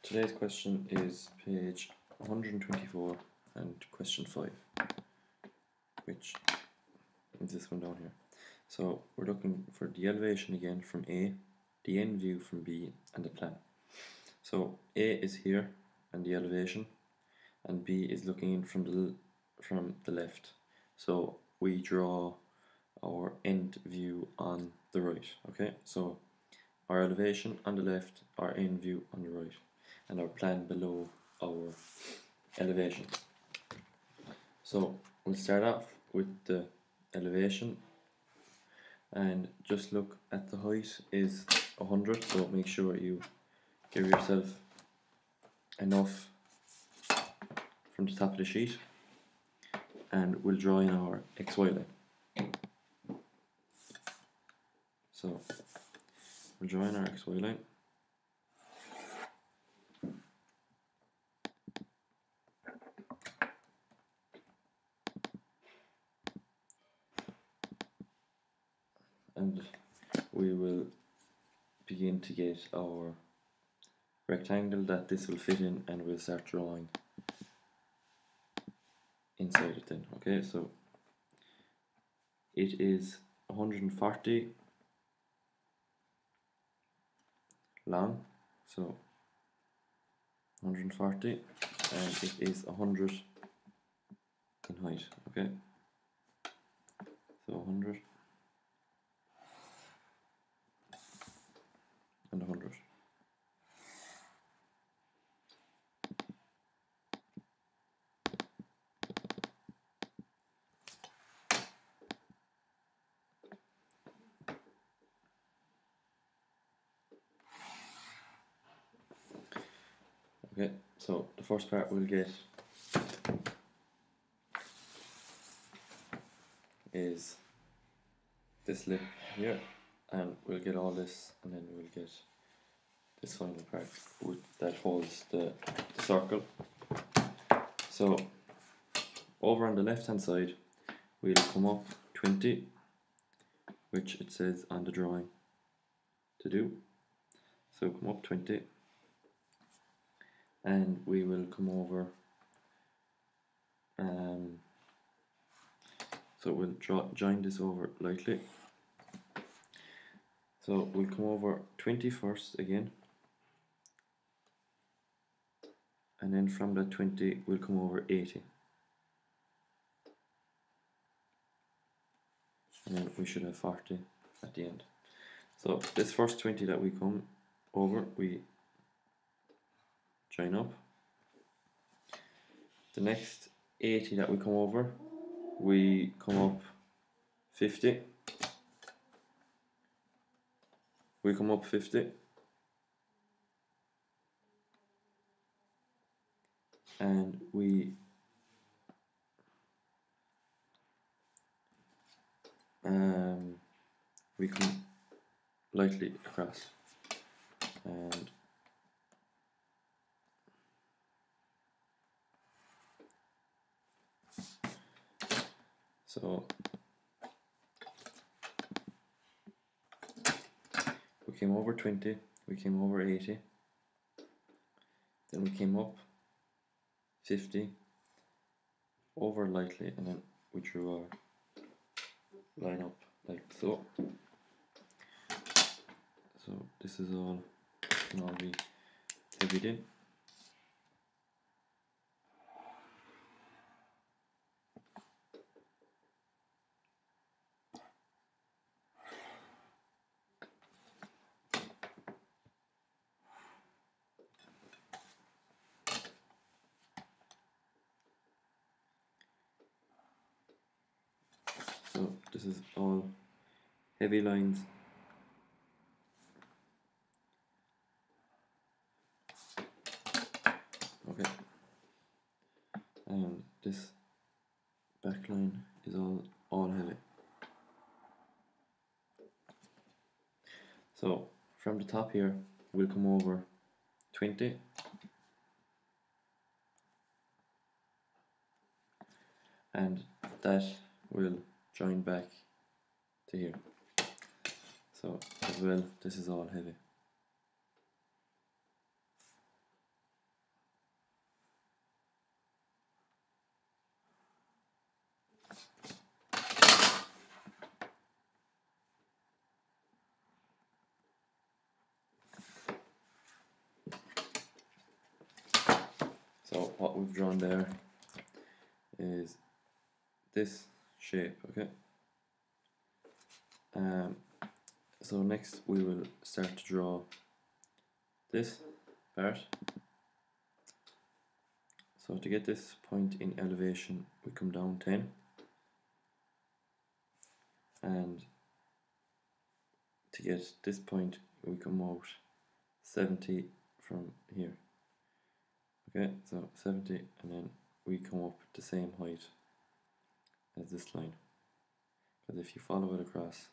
Today's question is page 124 and question 5, which is this one down here. So we're looking for the elevation again from A, the end view from B, and the plan. So A is here and the elevation, and B is looking in from the left. So we draw our end view on the right. Okay, so our elevation on the left, our end view on the right, and our plan below our elevation. So we'll start off with the elevation, and just look at the height is 100, so make sure you give yourself enough from the top of the sheet, and we'll draw in our XY line. So we'll draw in our XY line. And we will begin to get our rectangle that this will fit in, and we'll start drawing inside it then. Okay, so it is 140 long, so 140, and it is 100 in height. Okay, so 100 and 100. Okay, so the first part we'll get is this lip here, and we'll get all this, and then we'll get this final part that holds the circle. So over on the left hand side we'll come up 20, which it says on the drawing to do. So come up 20, and we will come over, so we'll join this over lightly. So we'll come over 20 first again, and then from that 20 we'll come over 80, and then we should have 40 at the end. So this first 20 that we come over, we join up. The next 80 that we come over, we come up 50, we come up 50, and we come lightly across, and so we came over 20, we came over 80, then we came up 50, over lightly, and then we drew our line up like so. So this is all, can all be heavied in. So this is all heavy lines. Okay, and this back line is all heavy. So from the top here we'll come over 20, and that will join back to here. So as well, this is all heavy. what we've drawn there is this shape, okay? So next we will start to draw this part. So to get this point in elevation, we come down 10, and to get this point, we come out 70 from here. Okay, so 70, and then we come up the same height as this line. Because if you follow it across,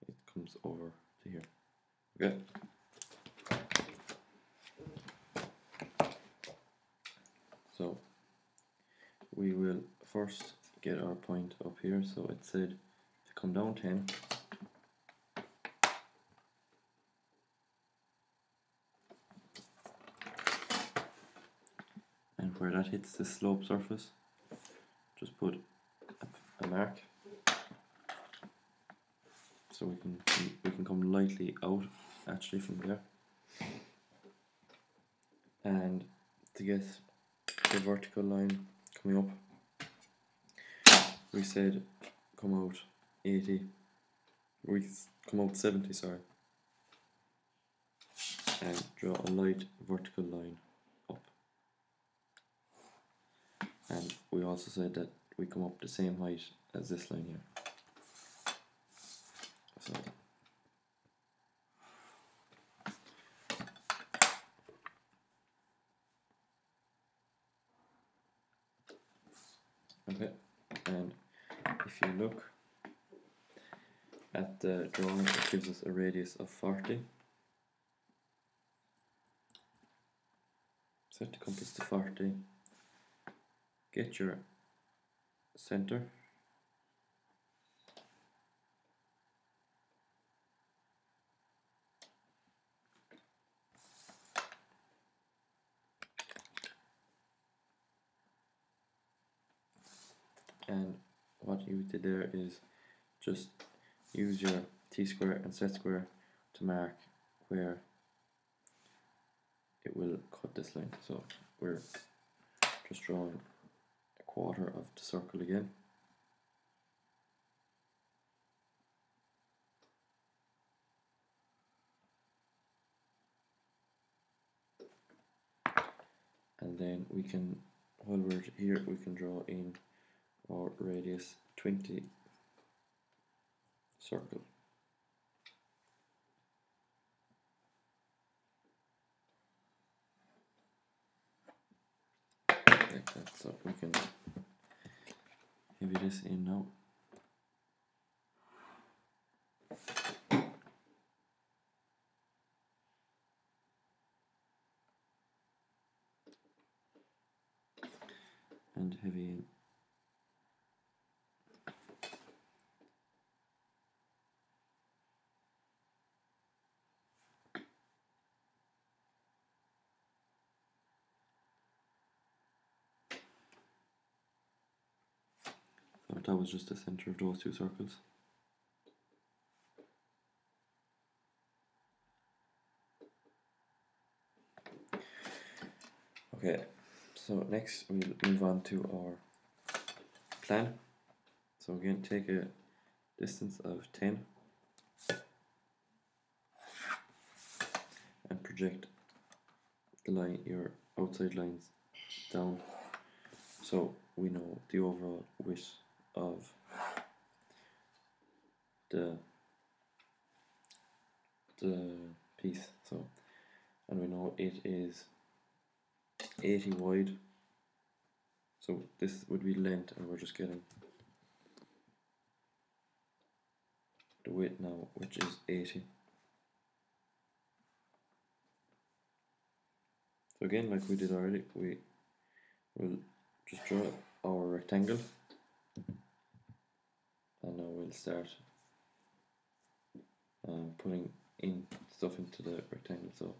it comes over to here. Okay. So we will first get our point up here. So it said to come down 10. And where that hits the slope surface, just put a mark. So we can come lightly out actually from there. And to get the vertical line coming up, we said come out 80, we come out 70, sorry, and draw a light vertical line up. And we also said that we come up the same height as this line here. So okay, and if you look at the drawing, it gives us a radius of 40. Set the compass to 40. Get your center. And what you did there is just use your t-square and set square to mark where it will cut this line. So we're just drawing a quarter of the circle again. And then we can, while we're here, we can draw in our radius 20 circle. Like that, so we can heavy this in now. And heavy in. So that was just the center of those two circles. Okay, so next we'll move on to our plan. So again, take a distance of 10 and project the line, your outside lines down, so we know the overall width of the piece. So, and we know it is 80 wide, so this would be length, and we're just getting the width now, which is 80. So again, like we did already, we will just draw our rectangle, and now we'll start putting in stuff into the rectangle. So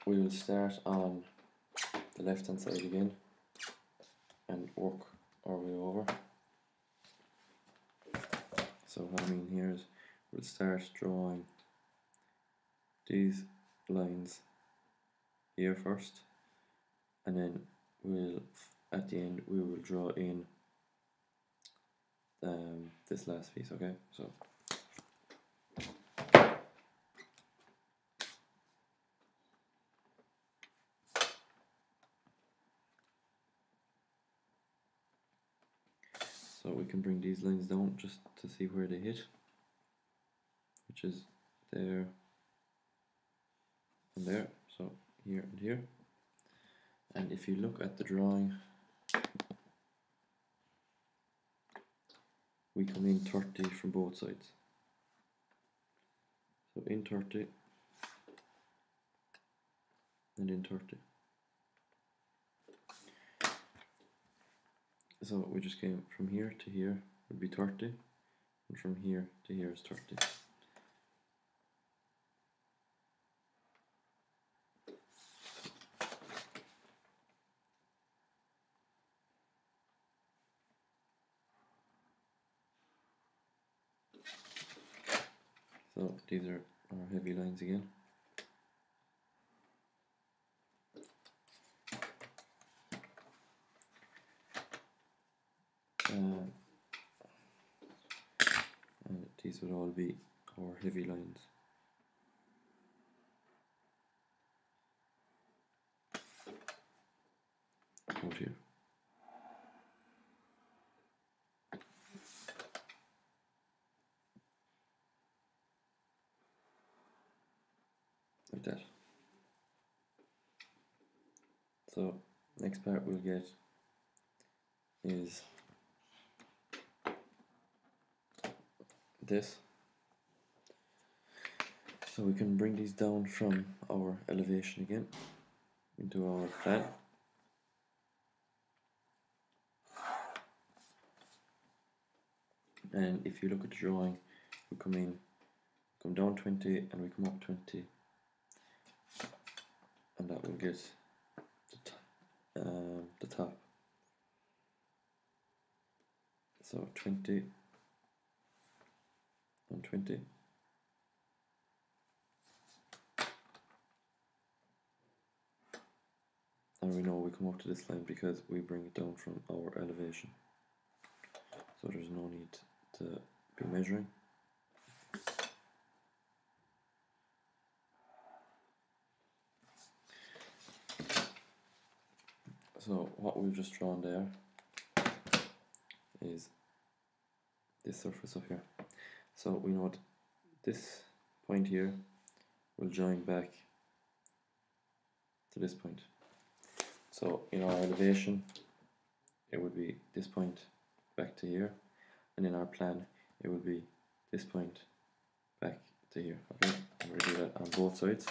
we will start on the left hand side again and work our way over. So what I mean here is we'll start drawing these lines here first, and then at the end we will draw in this last piece. Okay, so we can bring these lines down just to see where they hit, which is there and there, so here and here. And if you look at the drawing, we come in 30 from both sides. So in 30 and in 30. So we just came from here to here would be 30, and from here to here is 30. So these are our heavy lines again. And these would all be our heavy lines. Out here. Like that. So next part we'll get is this. So we can bring these down from our elevation again into our plan. And if you look at the drawing, we come down 20 and we come up 20, and that will get the top. So 20 and 20. And we know we come up to this line because we bring it down from our elevation. So there's no need to be measuring. So what we've just drawn there is this surface up here. So we know that this point here will join back to this point. So in our elevation, it would be this point back to here, and in our plan, it would be this point back to here. Okay, and we're going to do that on both sides.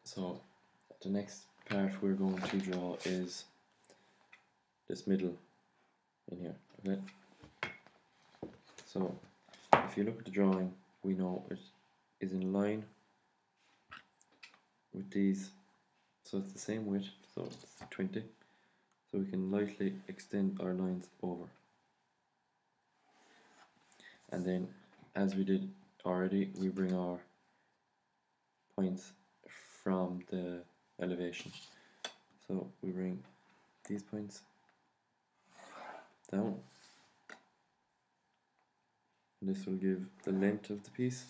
So the next part we're going to draw is this middle in here. Okay. So if you look at the drawing, we know it is in line with these. So it's the same width. So it's 20. So we can lightly extend our lines over. And then, as we did already, we bring our points from the elevation. So we bring these points down. And this will give the length of the piece.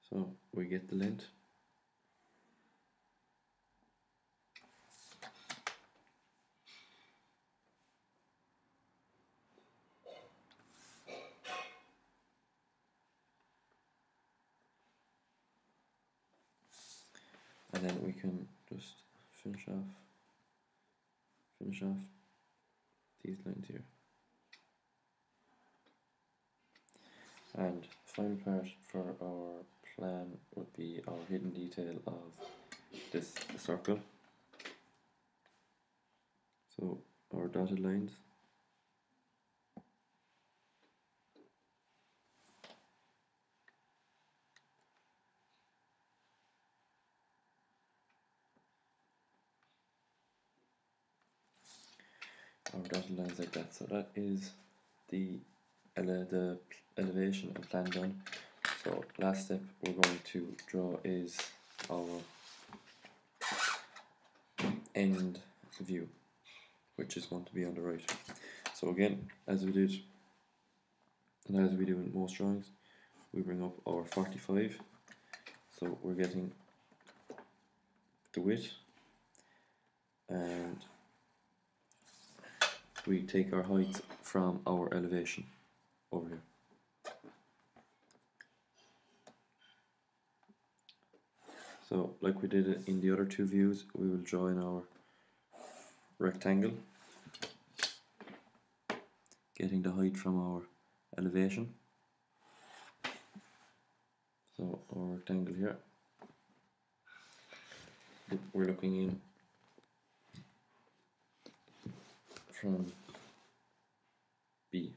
So we get the length. And then we can just finish off these lines here. And final part for our plan would be our hidden detail of this circle. So our dotted lines. Our dotted lines like that. So that is the elevation and plan done. So last step we're going to draw is our end view, which is going to be on the right. So again, as we did and as we do in most drawings, we bring up our 45. So we're getting the width, and we take our height from our elevation over here. So like we did it in the other two views, we will draw in our rectangle, getting the height from our elevation. So our rectangle here, we're looking in from B.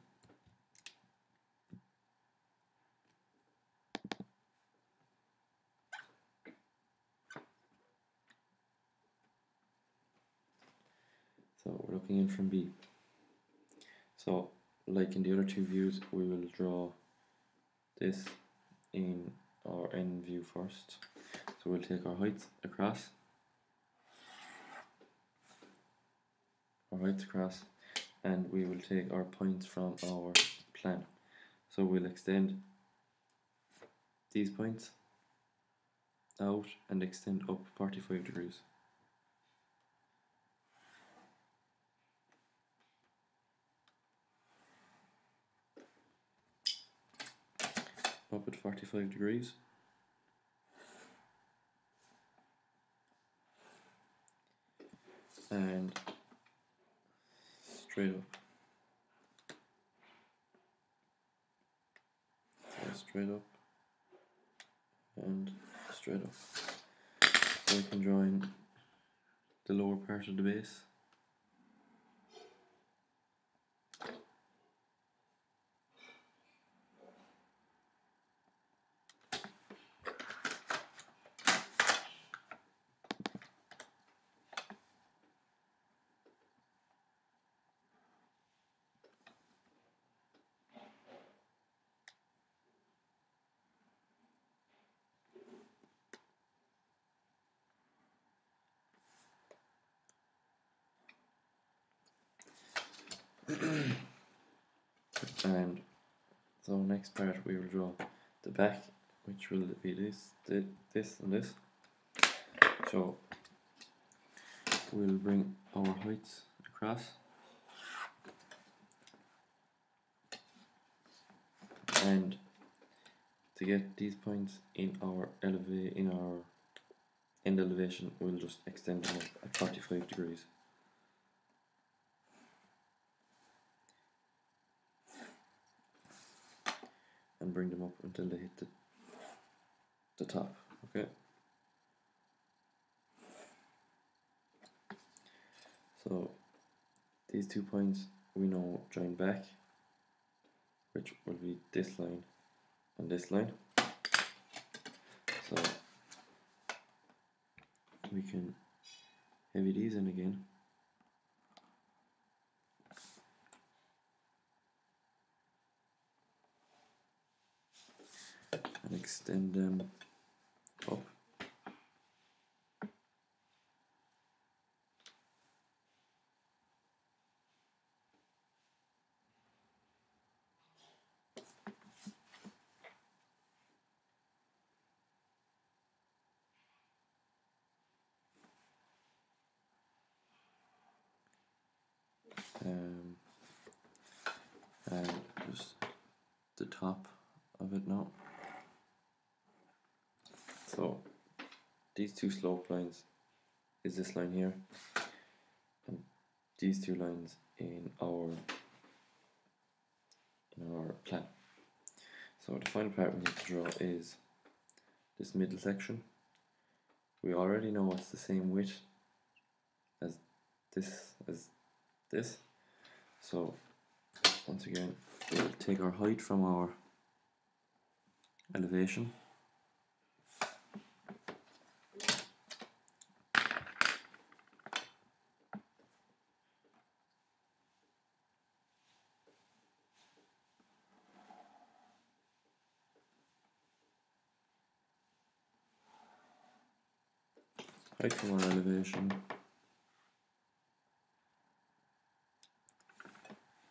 So we're looking in from B. So like in the other two views, we will draw this in our end view first. So we'll take our heights across, and we will take our points from our plan. So we'll extend these points out and extend up 45 degrees. Up at 45 degrees. And straight up. So straight up and straight up. So we can join the lower part of the base. And so next part we will draw the back, which will be this, this and this. So we'll bring our heights across, and to get these points in our end elevation, we'll just extend them up at 45 degrees. And bring them up until they hit the top, okay? So these 2 points we know join back, which will be this line and this line. So we can heavy these in again. And extend them up. And just the top of it now. So these 2 slope lines is this line here, and these 2 lines in our plan. So the final part we need to draw is this middle section. We already know it's the same width as this. So once again, we'll take our height from our elevation. Height from our elevation.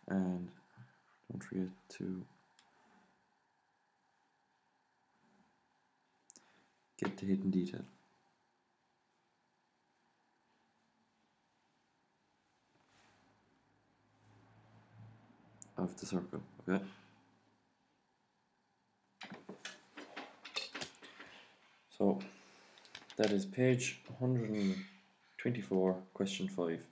And don't forget to get the hidden detail of the circle, okay? So that is page 124, question 5.